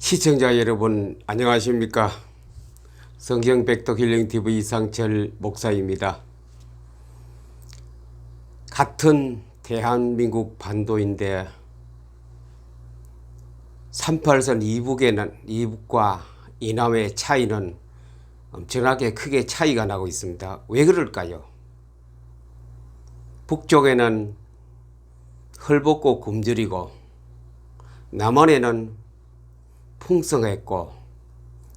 시청자 여러분 안녕하십니까? 성경백독 힐링TV 이상철 목사입니다. 같은 대한민국 반도인데 38선 이북과 이남의 차이는 엄청나게 크게 차이가 나고 있습니다. 왜 그럴까요? 북쪽에는 헐벗고 굶주리고 남한에는 풍성했고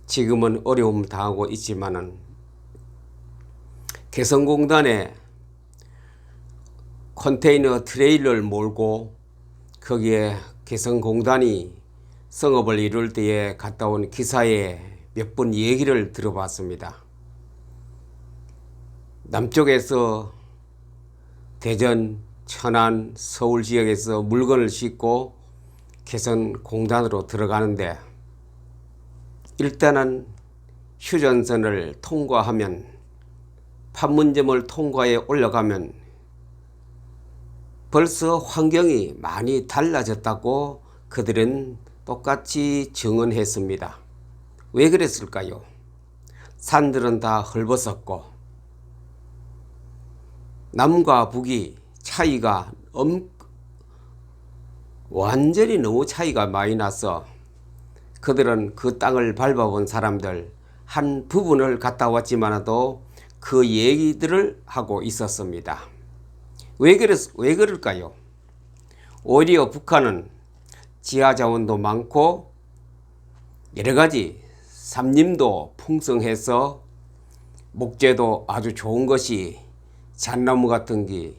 지금은 어려움 당하고 있지만은 개성공단에 컨테이너 트레일러를 몰고 거기에 개성공단이 성업을 이룰 때에 갔다 온 기사에 몇 번 얘기를 들어봤습니다. 남쪽에서 대전, 천안, 서울 지역에서 물건을 싣고 개성공단으로 들어가는데 일단은 휴전선을 통과하면 판문점을 통과해 올라가면 벌써 환경이 많이 달라졌다고 그들은 똑같이 증언했습니다. 왜 그랬을까요? 산들은 다 헐벗었고 남과 북이 차이가 완전히 너무 차이가 많이 나서 그들은 그 땅을 밟아본 사람들 한 부분을 갔다 왔지만도 그 얘기들을 하고 있었습니다. 왜 그럴까요? 오히려 북한은 지하자원도 많고 여러가지 삼림도 풍성해서 목재도 아주 좋은 것이 잣나무 같은 게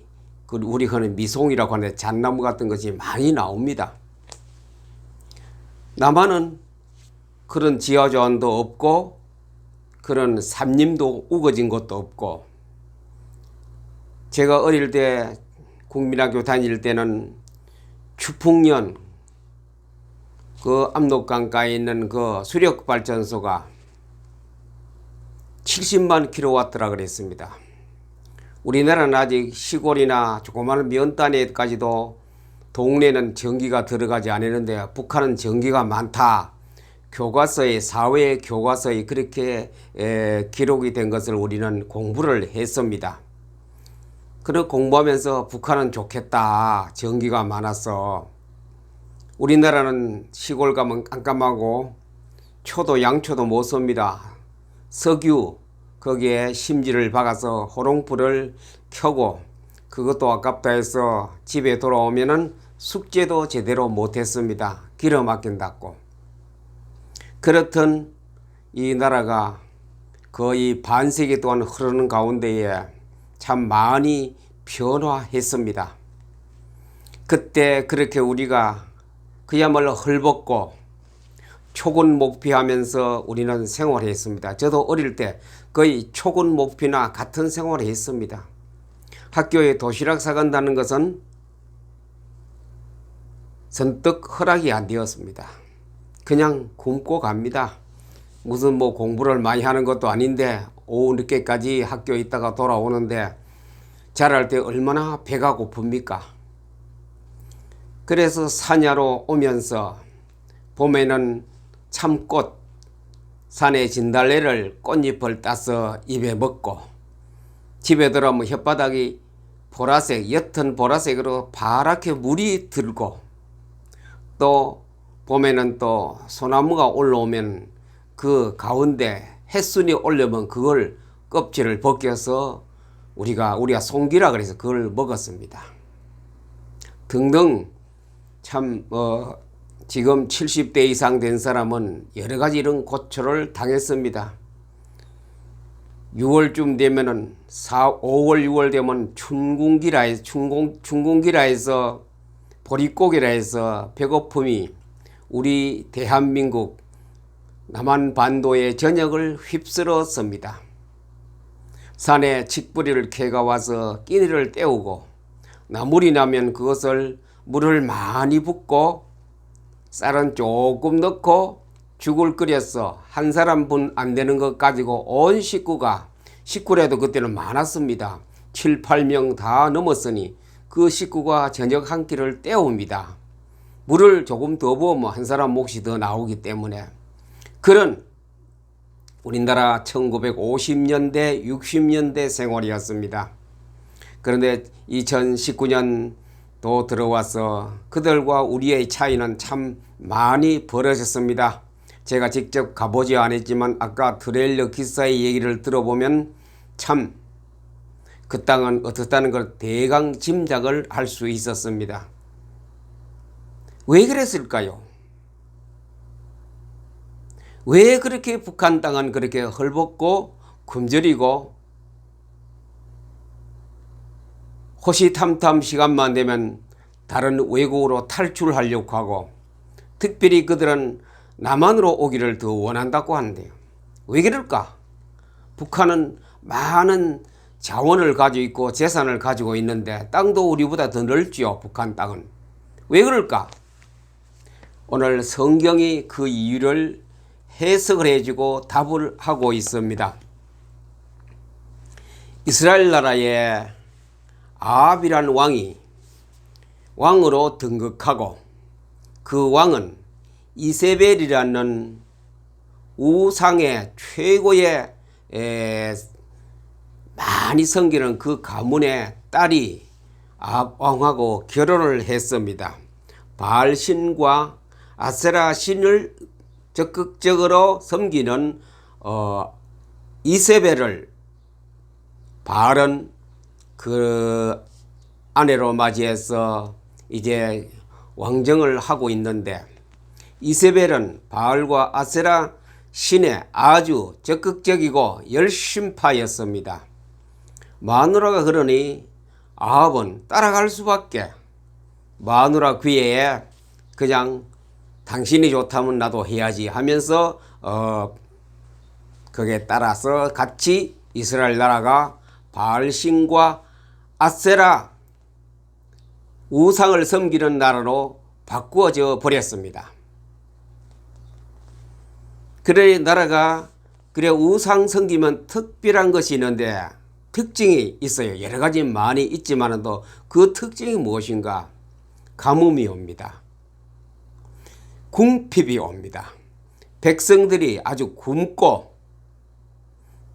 우리 흔히 미송이라고 하는 잣나무 같은 것이 많이 나옵니다. 남한은 그런 지하자원도 없고 그런 삼림도 우거진 것도 없고 제가 어릴 때 국민학교 다닐 때는 추풍년 그 압록강가에 있는 그 수력발전소가 70만 킬로와트라 그랬습니다. 우리나라는 아직 시골이나 조그마한 면 단위까지도 동네는 전기가 들어가지 않았는데 북한은 전기가 많다. 교과서에 사회 교과서에 그렇게 기록이 된 것을 우리는 공부를 했습니다. 그렇게 공부하면서 북한은 좋겠다. 전기가 많아서. 우리나라는 시골 가면 깜깜하고 초도 양초도 못 씁니다. 석유 거기에 심지를 박아서 호롱불을 켜고 그것도 아깝다 해서 집에 돌아오면은 숙제도 제대로 못했습니다. 기름 막힌다고. 그렇던 이 나라가 거의 반세기 동안 흐르는 가운데에 참 많이 변화했습니다. 그때 그렇게 우리가 그야말로 헐벗고 초군목피하면서 우리는 생활했습니다. 저도 어릴 때 거의 초군목피나 같은 생활을 했습니다. 학교에 도시락 사간다는 것은 선뜻 허락이 안 되었습니다. 그냥 굶고 갑니다. 무슨 공부를 많이 하는 것도 아닌데 오후 늦게까지 학교에 있다가 돌아오는데 자랄 때 얼마나 배가 고픕니까? 그래서 사냐로 오면서 봄에는 참꽃, 산의 진달래를 꽃잎을 따서 입에 먹고 집에 들어오면 혓바닥이 보라색, 옅은 보라색으로 파랗게 물이 들고 또 봄에는 또 소나무가 올라오면 그 가운데 햇순이 올려면 그걸 껍질을 벗겨서 우리가 송기라 그래서 그걸 먹었습니다. 등등 참 지금 70대 이상 된 사람은 여러 가지 이런 고초를 당했습니다. 6월쯤 되면은 5월 6월 되면 춘궁기라 해서 보릿고기라 해서 배고픔이 우리 대한민국 남한반도의 전역을 휩쓸었습니다. 산에 칡뿌리를 캐가 와서 끼니를 때우고 나물이 나면 그것을 물을 많이 붓고 쌀은 조금 넣고 죽을 끓여서 한 사람분 안 되는 것 가지고 온 식구라도 그때는 많았습니다. 7, 8명 다 넘었으니 그 식구가 저녁 한 끼를 때웁니다. 물을 조금 더 부으면 한 사람 몫이 더 나오기 때문에 그런 우리나라 1950년대, 60년대 생활이었습니다. 그런데 2019년도 들어와서 그들과 우리의 차이는 참 많이 벌어졌습니다. 제가 직접 가보지 않았지만 아까 트레일러 기사의 얘기를 들어보면 참 그 땅은 어떻다는 걸 대강 짐작을 할 수 있었습니다. 왜 그랬을까요? 왜 그렇게 북한 땅은 그렇게 헐벗고 굶주리고 호시탐탐 시간만 되면 다른 외국으로 탈출하려고 하고 특별히 그들은 남한으로 오기를 더 원한다고 하는데요. 왜 그럴까? 북한은 많은 자원을 가지고 있고 재산을 가지고 있는데 땅도 우리보다 더 넓지요. 북한 땅은. 왜 그럴까? 오늘 성경이 그 이유를 해석을 해주고 답을 하고 있습니다. 이스라엘 나라에 아합이란 왕이 왕으로 등극하고 그 왕은 이세벨이라는 우상의 최고의 많이 섬기는 그 가문의 딸이 아합 왕하고 결혼을 했습니다. 바알 신과 아세라 신을 적극적으로 섬기는 이세벨을 바알은 그 아내로 맞이해서 이제 왕정을 하고 있는데 이세벨은 바알과 아세라 신에 아주 적극적이고 열심파였습니다. 마누라가 그러니 아합은 따라갈 수밖에. 마누라 귀에 그냥 당신이 좋다면 나도 해야지 하면서 거기에 따라서 같이 이스라엘 나라가 바알신과 아세라 우상을 섬기는 나라로 바꾸어져 버렸습니다. 그래 나라가 그래 우상 섬기면 특별한 것이 있는데 특징이 있어요. 여러 가지 많이 있지만도 그 특징이 무엇인가? 가뭄이 옵니다. 궁핍이 옵니다. 백성들이 아주 굶고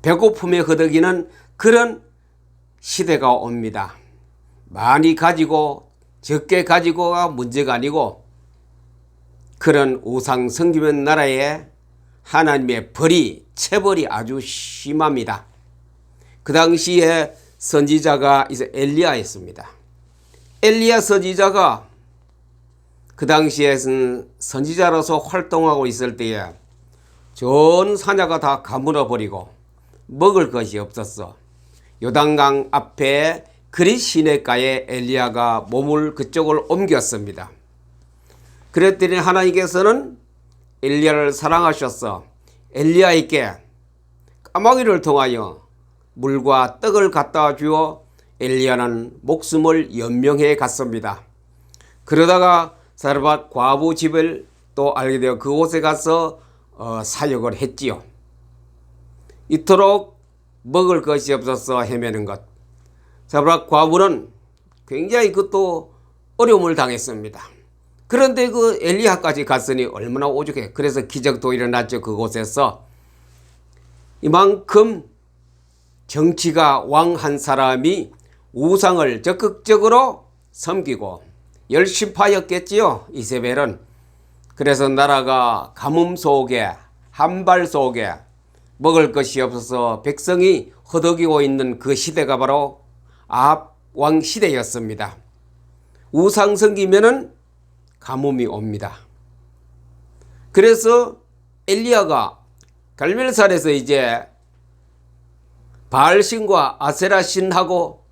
배고픔에 허덕이는 그런 시대가 옵니다. 많이 가지고 적게 가지고가 문제가 아니고 그런 우상 섬기는 나라에 하나님의 벌이 체벌이 아주 심합니다. 그 당시에 선지자가 이제 엘리야였습니다. 엘리야 선지자가 그 당시에는 선지자로서 활동하고 있을 때에 전 사냐가 다 가물어 버리고 먹을 것이 없었어. 요단강 앞에 그릿 시내가에 엘리야가 몸을 그쪽을 옮겼습니다. 그랬더니 하나님께서는 엘리야를 사랑하셔서 엘리야에게 까마귀를 통하여 물과 떡을 갖다 주어 엘리야는 목숨을 연명해 갔습니다. 그러다가 사르밧 과부 집을 또 알게 되어 그곳에 가서 사역을 했지요. 이토록 먹을 것이 없어서 헤매는 것. 사르밧 과부는 굉장히 그것도 어려움을 당했습니다. 그런데 그 엘리야까지 갔으니 얼마나 오죽해. 그래서 기적도 일어났죠. 그곳에서 이만큼 정치가 왕 한 사람이 우상을 적극적으로 섬기고 열심파였겠지요. 이세벨은. 그래서 나라가 가뭄 속에 한발 속에 먹을 것이 없어서 백성이 허덕이고 있는 그 시대가 바로 아합 왕 시대였습니다. 우상 섬기면은 가뭄이 옵니다. 그래서 엘리야가 갈멜산에서 이제 바알신과 아세라신하고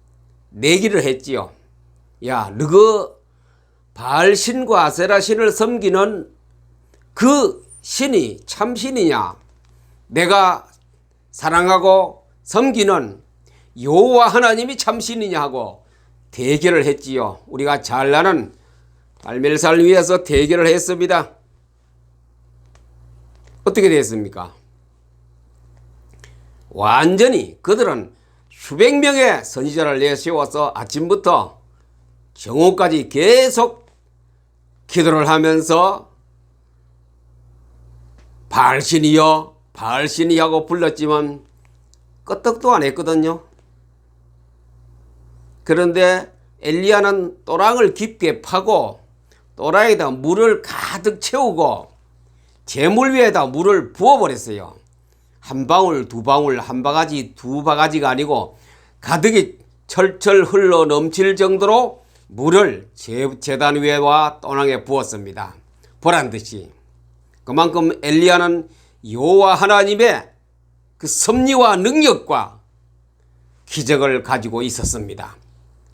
내기를 했지요. 야, 너그 바알신과 아세라신을 섬기는 그 신이 참신이냐? 내가 사랑하고 섬기는 여호와 하나님이 참신이냐 하고 대결을 했지요. 우리가 잘 아는 갈멜산을 위해서 대결을 했습니다. 어떻게 됐습니까? 완전히 그들은 수백 명의 선지자를 내세워서 아침부터 정오까지 계속 기도를 하면서 바알신이여 바알신이 하고 불렀지만 끄떡도 안 했거든요. 그런데 엘리야는 또랑을 깊게 파고 또랑에다 물을 가득 채우고 재물 위에다 물을 부어버렸어요. 한 방울 두 방울 한 바가지 두 바가지가 아니고 가득이 철철 흘러 넘칠 정도로 물을 제단 위에와 또랑에 부었습니다. 보란듯이. 그만큼 엘리야는 여호와 하나님의 그 섭리와 능력과 기적을 가지고 있었습니다.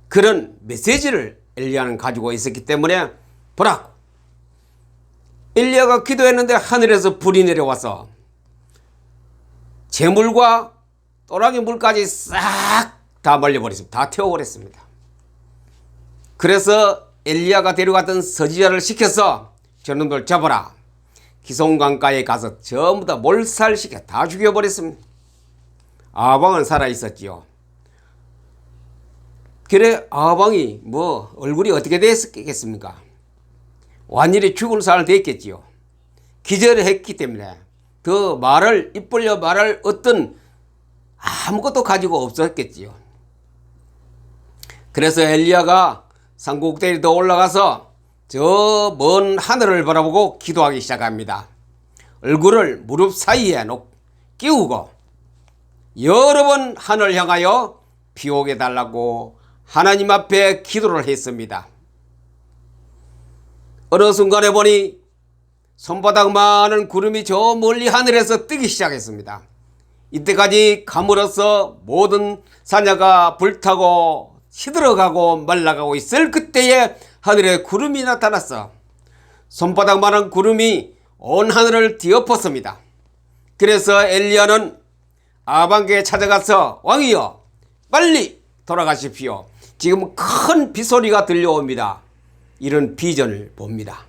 그런 메시지를 엘리야는 가지고 있었기 때문에 보라고 엘리야가 기도했는데 하늘에서 불이 내려와서 재물과 또랑의 물까지 싹 다 말려버렸습니다. 다 태워버렸습니다. 그래서 엘리야가 데려갔던 서지자를 시켜서 저놈들 잡아라. 기송강가에 가서 전부 다 몰살시켜 다 죽여버렸습니다. 아방은 살아있었지요. 그래 아방이 뭐 얼굴이 어떻게 됐겠습니까? 완전히 죽은 살 됐겠지요. 기절을 했기 때문에 더 말을 입 벌려 말할 어떤 아무것도 가지고 없었겠지요. 그래서 엘리야가 산꼭대기에 더 올라가서 저 먼 하늘을 바라보고 기도하기 시작합니다. 얼굴을 무릎 사이에 끼우고 여러 번 하늘 향하여 비 오게 달라고 하나님 앞에 기도를 했습니다. 어느 순간에 보니 손바닥만한 구름이 저 멀리 하늘에서 뜨기 시작했습니다. 이때까지 가물어서 모든 사냐가 불타고 시들어가고 말라가고 있을 그때에 하늘에 구름이 나타났어. 손바닥만한 구름이 온 하늘을 뒤엎었습니다. 그래서 엘리야는 아방에게 찾아가서 왕이여 빨리 돌아가십시오. 지금 큰 비소리가 들려옵니다. 이런 비전을 봅니다.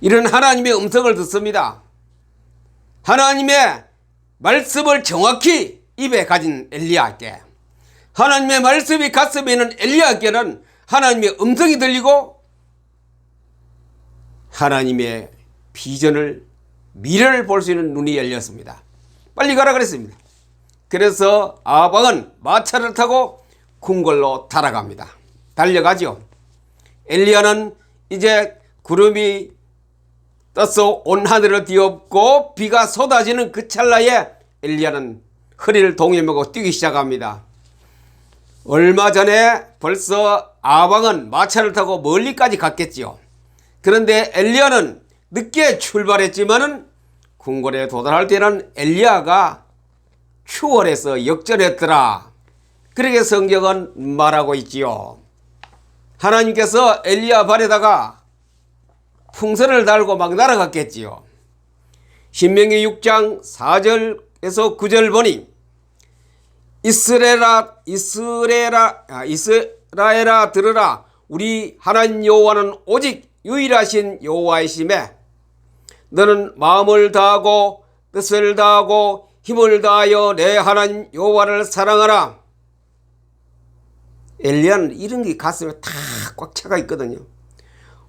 이런 하나님의 음성을 듣습니다. 하나님의 말씀을 정확히 입에 가진 엘리야에게 하나님의 말씀이 가슴에 있는 엘리야에게는 하나님의 음성이 들리고 하나님의 비전을 미래를 볼 수 있는 눈이 열렸습니다. 빨리 가라 그랬습니다. 그래서 아방은 마차를 타고 궁궐로 달려가죠. 엘리야는 이제 구름이 떠서 온 하늘을 뒤엎고 비가 쏟아지는 그 찰나에 엘리야는 허리를 동여매고 뛰기 시작합니다. 얼마 전에 벌써 아방은 마차를 타고 멀리까지 갔겠지요. 그런데 엘리야는 늦게 출발했지만은 궁궐에 도달할 때는 엘리야가 추월해서 역전했더라. 그렇게 성경은 말하고 있지요. 하나님께서 엘리야 발에다가 풍선을 달고 막 날아갔겠지요. 신명기 6장 4절에서 9절 보니 이스라엘아 들으라. 우리 하나님 여호와는 오직 유일하신 여호와이심에 너는 마음을 다하고 뜻을 다하고 힘을 다하여 내 하나님 여호와를 사랑하라. 엘리야는 이런 게 가슴에 다 꽉 차가 있거든요.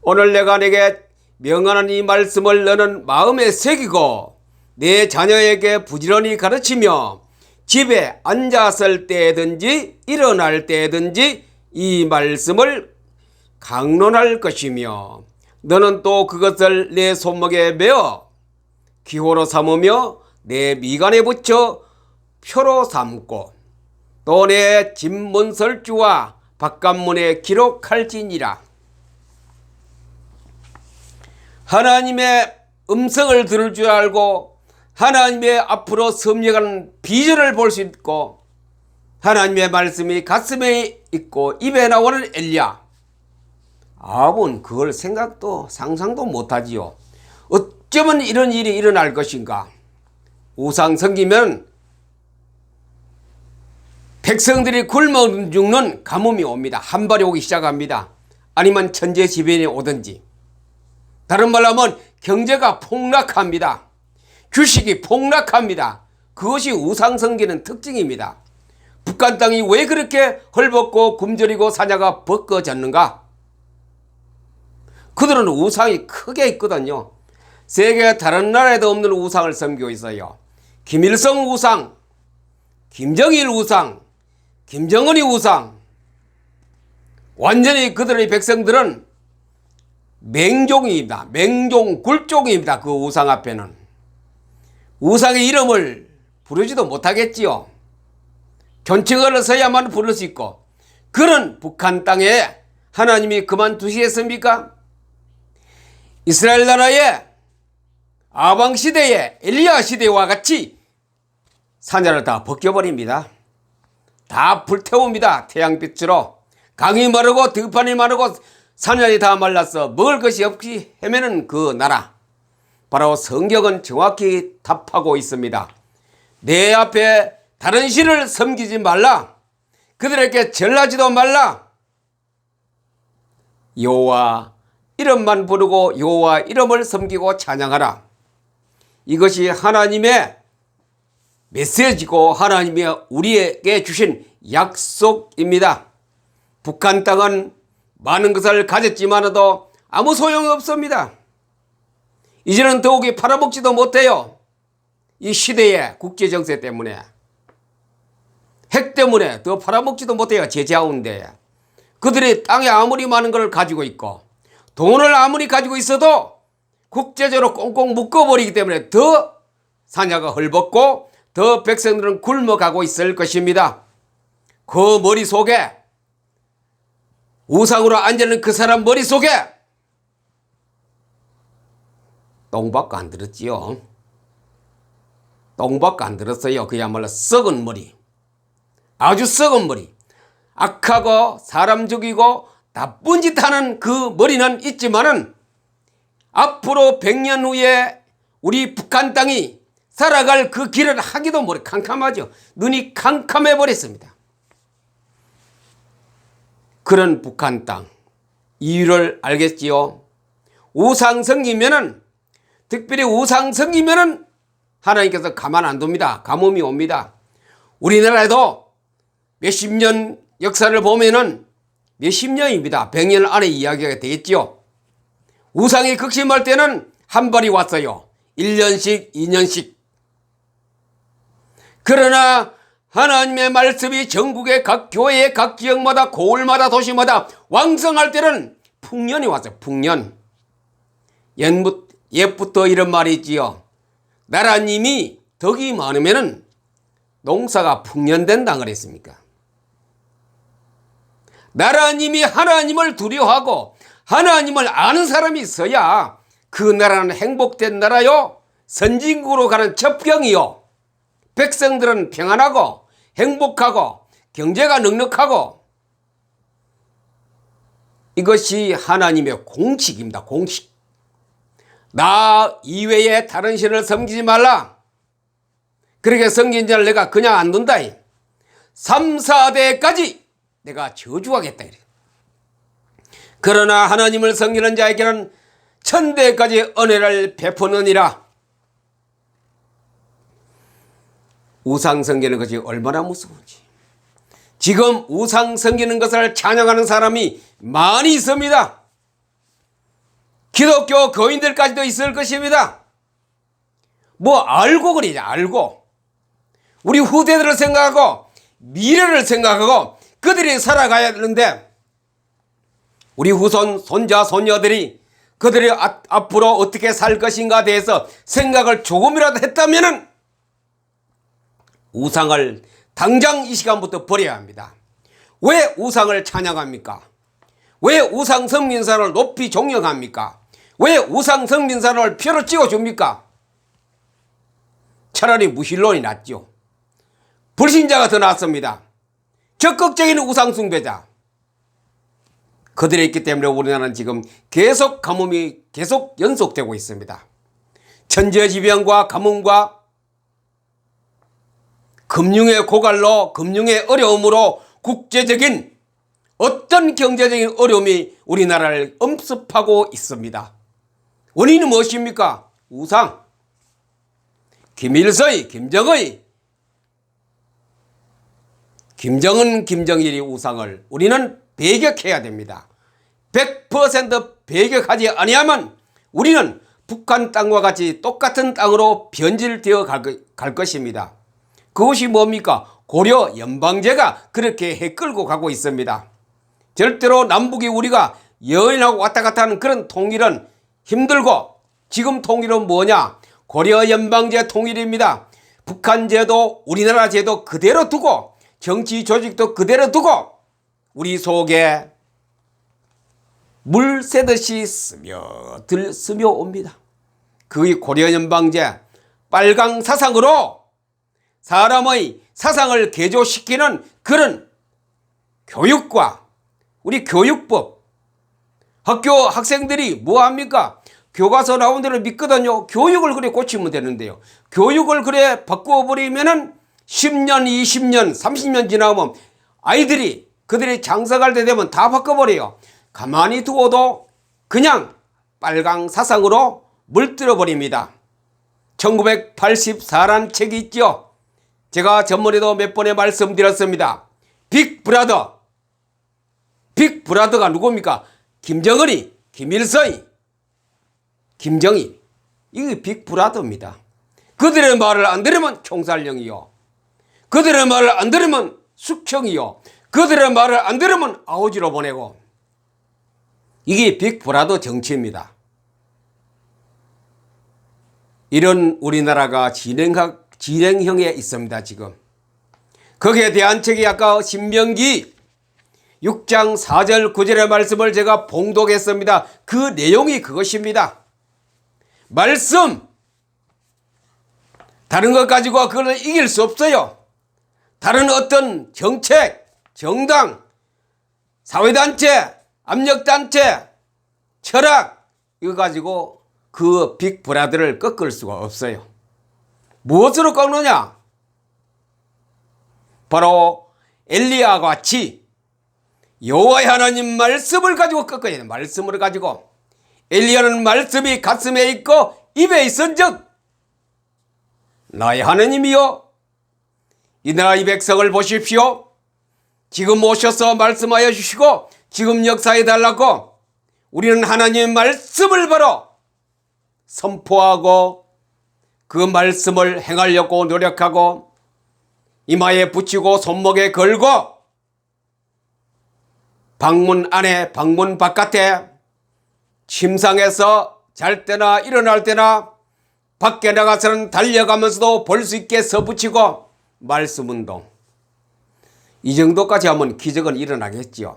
오늘 내가 내게 명하는 이 말씀을 너는 마음에 새기고 내 자녀에게 부지런히 가르치며 집에 앉았을 때든지 일어날 때든지 이 말씀을 강론할 것이며 너는 또 그것을 내 손목에 메어 기호로 삼으며 내 미간에 붙여 표로 삼고 또 내 집문설주와 바깥문에 기록할지니라. 하나님의 음성을 들을 줄 알고 하나님의 앞으로 섭리하는 비전을 볼 수 있고 하나님의 말씀이 가슴에 있고 입에 나오는 엘리야. 아합은 그걸 생각도 상상도 못하지요. 어쩌면 이런 일이 일어날 것인가. 우상 섬기면 백성들이 굶어 죽는 가뭄이 옵니다. 한발이 오기 시작합니다. 아니면 천재지변이 오든지. 다른 말로 하면 경제가 폭락합니다. 주식이 폭락합니다. 그것이 우상 섬기는 특징입니다. 북한 땅이 왜 그렇게 헐벗고 굶주리고 사냐가 벗겨졌는가? 그들은 우상이 크게 있거든요. 세계 다른 나라에도 없는 우상을 섬기고 있어요. 김일성 우상, 김정일 우상, 김정은이 우상. 완전히 그들의 백성들은 맹종입니다. 맹종 굴종입니다. 그 우상 앞에는. 우상의 이름을 부르지도 못하겠지요. 존칭어를 써야만 부를 수 있고, 그런 북한 땅에 하나님이 그만두시겠습니까? 이스라엘 나라의 아방 시대에 엘리야 시대와 같이 산자를 다 벗겨버립니다. 다 불태웁니다. 태양빛으로. 강이 마르고 들판이 마르고 산양이 다 말라서 먹을 것이 없이 헤매는 그 나라. 바로 성경은 정확히 답하고 있습니다. 내 앞에 다른 신을 섬기지 말라. 그들에게 절하지도 말라. 여호와 이름만 부르고 여호와 이름을 섬기고 찬양하라. 이것이 하나님의 메시지고 하나님이 우리에게 주신 약속입니다. 북한 땅은 많은 것을 가졌지만도 아무 소용이 없습니다. 이제는 더욱이 팔아먹지도 못해요. 이 시대의 국제정세 때문에. 핵 때문에 더 팔아먹지도 못해요. 제재하운데. 그들이 땅에 아무리 많은 걸 가지고 있고 돈을 아무리 가지고 있어도 국제적으로 꽁꽁 묶어버리기 때문에 더 산야가 헐벗고 더 백성들은 굶어가고 있을 것입니다. 그 머릿속에 우상으로 앉아있는 그 사람 머릿속에 똥밖에 안 들었지요. 똥밖에 안 들었어요. 그야말로 썩은 머리. 아주 썩은 머리. 악하고 사람 죽이고 나쁜 짓 하는 그 머리는 있지만은 앞으로 100년 후에 우리 북한 땅이 살아갈 그 길을 하기도 모르 캄캄하죠. 눈이 캄캄해 버렸습니다. 그런 북한 땅 이유를 알겠지요. 우상 섬기면은 특별히 우상 섬기면은 하나님께서 가만 안 둡니다. 가뭄이 옵니다. 우리나라에도 몇십 년 역사를 보면은 몇십 년입니다. 100년 안에 이야기가 되겠지요. 우상이 극심할 때는 한 발이 왔어요. 1년씩 2년씩. 그러나 하나님의 말씀이 전국의 각 교회 각 지역마다 고을마다 도시마다 왕성할 때는 풍년이 왔어요. 풍년. 옛부터 이런 말이 있지요. 나라님이 덕이 많으면은 농사가 풍년된다 그랬습니까? 나라님이 하나님을 두려워하고 하나님을 아는 사람이 있어야 그 나라는 행복된 나라요. 선진국으로 가는 첩경이요. 백성들은 평안하고 행복하고 경제가 넉넉하고 이것이 하나님의 공식입니다. 공식. 나 이외에 다른 신을 섬기지 말라. 그렇게 섬긴 자를 내가 그냥 안 둔다. 3, 4대까지 내가 저주하겠다. 그러나 하나님을 섬기는 자에게는 1000대까지 은혜를 베푸느니라. 우상 섬기는 것이 얼마나 무서운지. 지금 우상 섬기는 것을 찬양하는 사람이 많이 있습니다. 기독교 교인들까지도 있을 것입니다. 뭐 알고 그러냐, 알고. 우리 후대들을 생각하고 미래를 생각하고 그들이 살아가야 되는데 우리 후손, 손자, 손녀들이 그들이 앞으로 어떻게 살 것인가에 대해서 생각을 조금이라도 했다면은 우상을 당장 이 시간부터 버려야 합니다. 왜 우상을 찬양합니까? 왜 우상 섬긴 사람을 높이 존경합니까? 왜 우상 섬긴 사람을 표로 찍어줍니까? 차라리 무신론이 낫죠. 불신자가 더 낫습니다. 적극적인 우상 숭배자. 그들이 있기 때문에 우리나라는 지금 계속 가뭄이 계속 연속되고 있습니다. 천재지변과 가뭄과 금융의 고갈로 금융의 어려움으로 국제적인 어떤 경제적인 어려움이 우리나라를 엄습하고 있습니다. 원인은 무엇입니까? 우상. 김일성이, 김정의, 김정은, 김정일이 우상을 우리는 배격해야 됩니다. 100% 배격하지 아니하면 우리는 북한 땅과 같이 똑같은 땅으로 변질되어 갈 것입니다. 그것이 뭡니까? 고려 연방제가 그렇게 해 끌고 가고 있습니다. 절대로 남북이 우리가 여인하고 왔다 갔다 하는 그런 통일은 힘들고, 지금 통일은 뭐냐? 고려 연방제 통일입니다. 북한 제도, 우리나라 제도 그대로 두고, 정치 조직도 그대로 두고, 우리 속에 물 새듯이 스며옵니다. 그게 고려 연방제 빨강 사상으로 사람의 사상을 개조시키는 그런 교육과 우리 교육법, 학교 학생들이 뭐합니까? 교과서 나온 대로 믿거든요. 교육을 그래 고치면 되는데요. 교육을 그래 바꿔버리면은 10년, 20년, 30년 지나면 아이들이 그들이 장사갈 때 되면 다 바꿔버려요. 가만히 두고도 그냥 빨강 사상으로 물들어 버립니다. 1984란 책이 있죠. 제가 전번에도 몇 번에 말씀드렸습니다. 빅브라더. 빅브라더가 누굽니까? 김정은이, 김일성이, 김정일. 이게 빅브라더입니다. 그들의 말을 안 들으면 총살령이요. 그들의 말을 안 들으면 숙청이요. 그들의 말을 안 들으면 아우지로 보내고. 이게 빅브라더 정치입니다. 이런 우리나라가 진행형에 있습니다. 지금 거기에 대한 책이 아까 신명기 6장 4절 9절의 말씀을 제가 봉독했습니다. 그 내용이 그것입니다. 말씀, 다른 것 가지고 그걸 이길 수 없어요. 다른 어떤 정책, 정당, 사회단체, 압력단체, 철학, 이거 가지고 그 빅브라더를 꺾을 수가 없어요. 무엇으로 꺾느냐? 바로 엘리야와 같이 여호와의 하나님 말씀을 가지고 꺾어야 돼요. 말씀을 가지고. 엘리야는 말씀이 가슴에 있고 입에 있은즉 나의 하나님이여, 이 나라 이 백성을 보십시오. 지금 오셔서 말씀하여 주시고 지금 역사해 달라고. 우리는 하나님의 말씀을 바로 선포하고 그 말씀을 행하려고 노력하고 이마에 붙이고 손목에 걸고 방문 안에 방문 바깥에 침상에서 잘 때나 일어날 때나 밖에 나가서는 달려가면서도 볼 수 있게 서붙이고 말씀운동. 이 정도까지 하면 기적은 일어나겠지요.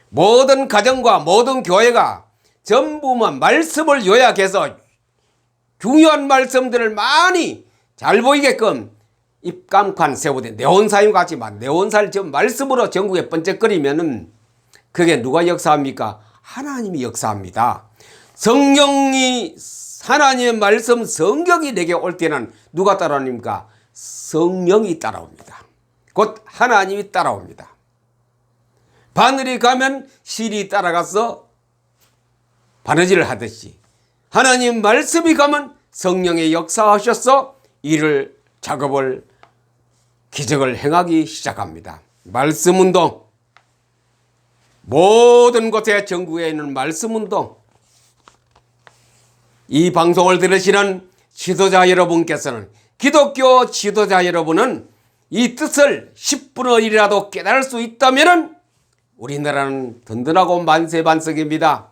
모든 가정과 모든 교회가 전부만 말씀을 요약해서 중요한 말씀들을 많이 잘 보이게끔 입간판 세우되 네온사임 같지만 네온사를 좀 말씀으로 전국에 번쩍거리면은 그게 누가 역사합니까? 하나님이 역사합니다. 성령이, 하나님의 말씀 성경이 내게 올 때는 누가 따라옵니까? 성령이 따라옵니다. 곧 하나님이 따라옵니다. 바늘이 가면 실이 따라가서 바느질을 하듯이 하나님 말씀이 가면 성령의 역사하셔서 일을, 작업을, 기적을 행하기 시작합니다. 말씀운동. 모든 곳에 전국에 있는 말씀운동. 이 방송을 들으시는 지도자 여러분께서는, 기독교 지도자 여러분은 이 뜻을 10분의 1이라도 깨달을 수 있다면 우리나라는 든든하고 만세반석입니다.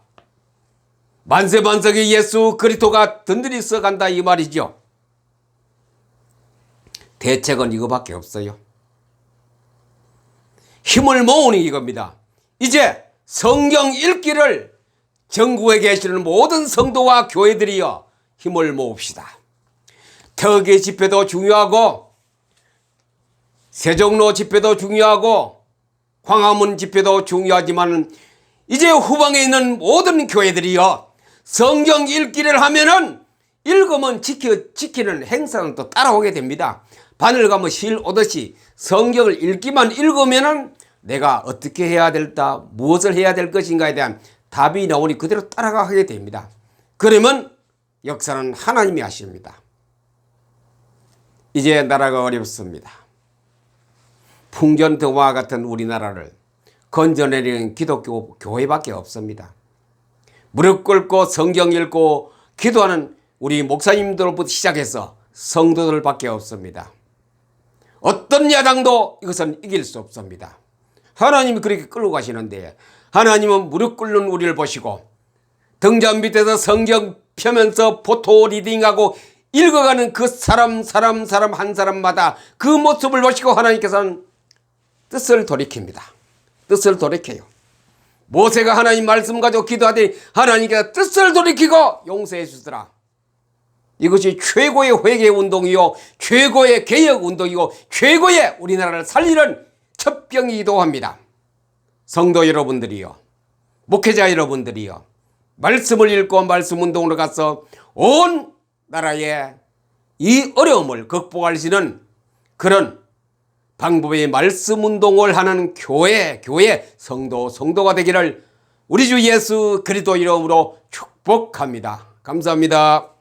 만세반석의 예수 그리스도가 든든히 써간다 이 말이죠. 대책은 이거밖에 없어요. 힘을 모으는 이겁니다. 이제 성경 읽기를 전국에 계시는 모든 성도와 교회들이여 힘을 모읍시다. 태극기 집회도 중요하고 세종로 집회도 중요하고 광화문 집회도 중요하지만 이제 후방에 있는 모든 교회들이요 성경 읽기를 하면은 읽으면 지키는 행사는 또 따라오게 됩니다. 바늘 가면 실 오듯이 성경을 읽기만 읽으면은 내가 어떻게 해야 될까, 무엇을 해야 될 것인가에 대한 답이 나오니 그대로 따라가게 됩니다. 그러면 역사는 하나님이 하십니다. 이제 나라가 어렵습니다. 풍전등화와 같은 우리나라를 건져내리는 기독교 교회밖에 없습니다. 무릎 꿇고 성경 읽고 기도하는 우리 목사님들부터 시작해서 성도들밖에 없습니다. 어떤 야당도 이것은 이길 수 없습니다. 하나님이 그렇게 끌고 가시는데 하나님은 무릎 꿇는 우리를 보시고 등잔 밑에서 성경 펴면서 포토 리딩하고 읽어가는 그 사람 한 사람마다 그 모습을 보시고 하나님께서는 뜻을 돌이킵니다. 뜻을 돌이켜요. 모세가 하나님 말씀 가지고 기도하더니 하나님께서 뜻을 돌이키고 용서해 주시더라. 이것이 최고의 회개 운동이요, 최고의 개혁 운동이고, 최고의 우리나라를 살리는 첩병이기도 합니다. 성도 여러분들이요, 목회자 여러분들이요, 말씀을 읽고 말씀 운동으로 가서 온 나라의 이 어려움을 극복할 수 있는 그런 방법의 말씀 운동을 하는 교회 성도가 되기를 우리 주 예수 그리스도 이름으로 축복합니다. 감사합니다.